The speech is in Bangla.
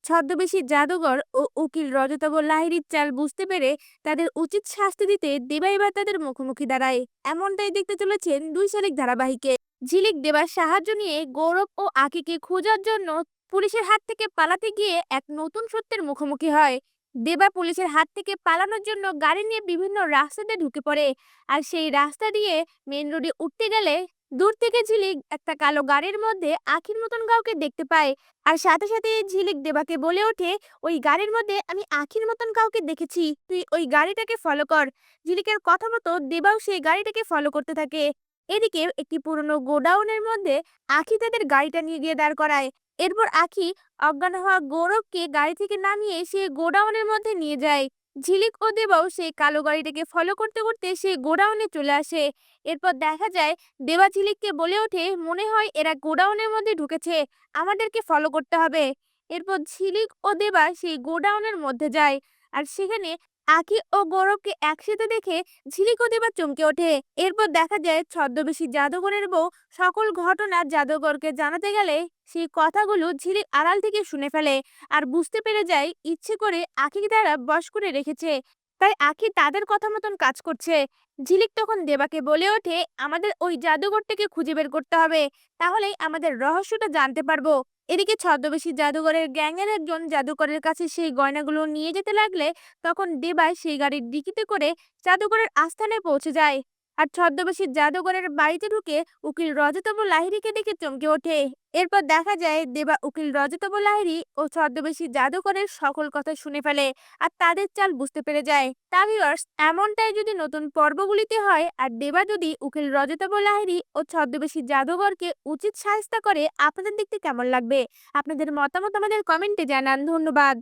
ছদ্মবেশী জাদুঘর ও উকিল রজতাভ লাহিড়ীর চাল বুঝতে পেরে তাদের উচিত শাস্তি দিতে দেবা এবার তাদের মুখোমুখি দাঁড়ায়। এমনটাই দেখতে চলেছেন দুই শালিক ধারাবাহিকে। ঝিলিক দেবার সাহায্য নিয়ে গৌরব ও আকিকে খোঁজার জন্য পুলিশের হাত থেকে পালাতে গিয়ে এক নতুন সত্যের মুখোমুখি হয়। দেবা পুলিশের হাত থেকে পালানোর জন্য গাড়ি নিয়ে বিভিন্ন রাস্তাতে ঢুকে পড়ে। আর সেই রাস্তা দিয়ে মেন রোডে উঠতে গেলে দূর থেকে ঝিলিক একটা কালো গাড়ির মধ্যে আখির মতন কাউকে দেখতে পায়। আর সাথে সাথে ঝিলিক দেবাকে বলে ওঠে, ওই গাড়ির মধ্যে আমি আখির মতন কাউকে দেখেছি, তুই ওই গাড়িটাকে ফলো কর। ঝিলিকের কথা মতো দেবাও সেই গাড়িটাকে ফলো করতে থাকে। এদিকে একটি পুরনো গোডাউনের মধ্যে আখি তাদের গাড়িটা নিয়ে গিয়ে দাঁড় করায়। এরপর আখি অজ্ঞান হওয়া গৌরবকে গাড়ি থেকে নামিয়ে সে গোডাউনের মধ্যে নিয়ে যায়। ঝিলিক ও দেবাও সেই কালো গাড়িটাকে ফলো করতে করতে সে গোডাউনে চলে আসে। এরপর দেখা যায় দেবা ঝিলিককে বলে ওঠে, মনে হয় এরা গোডাউনের মধ্যে ঢুকেছে, আমাদেরকে ফলো করতে হবে। এরপর ঝিলিক ও দেবা সেই গোডাউনের মধ্যে যায়। আর সেখানে আখি ও গৌরবকে একসাথে দেখে ঝিলিক ও দেবা চমকে ওঠে। এরপর দেখা যায় ছদ্মবেশী জাদুঘরের বউ সকল ঘটনা জাদুঘরকে জানাতে গেলে সেই কথাগুলো ঝিলিক আড়াল থেকে শুনে ফেলে। আর বুঝতে পেরে যায় ইচ্ছে করে আখিকে তারা বশ করে রেখেছে, তাই আখি তাদের কথা মতন কাজ করছে। ঝিলিক তখন দেবাকে বলে ওঠে, আমাদের ওই জাদুঘরটাকে খুঁজে বের করতে হবে, তাহলেই আমাদের রহস্যটা জানতে পারবো। এদিকে ছদ্মবেশী জাদুঘরের গ্যাংয়ের একজন জাদুকরের কাছে সেই গয়নাগুলো নিয়ে যেতে লাগলে তখন দেবাই সেই গাড়ির ডিকিতে করে জাদুঘরের আস্থানে পৌঁছে যায়। আর ছদ্মবেশী জাদুঘরের বাড়িতে ঢুকে উকিল রজতাভ লাহিড়ীকে দেখে চমকে ওঠে। এরপর দেখা যায় দেবা উকিল রজতাভ লাহিড়ী ও ছদ্মবেশী জাদুকরের সকল কথা শুনে ফেলে আর তাদের চাল বুঝতে পেরে যায়। তা ভিউয়ার্স, এমনটাই যদি নতুন পর্বগুলিতে হয় আর দেবা যদি উকিল রজতাভ লাহিড়ী ও ছদ্মবেশী জাদুঘরকে উচিত শায়েস্তা করে, আপনাদের দেখতে কেমন লাগবে? আপনাদের মতামত আমাদের কমেন্টে জানান। ধন্যবাদ।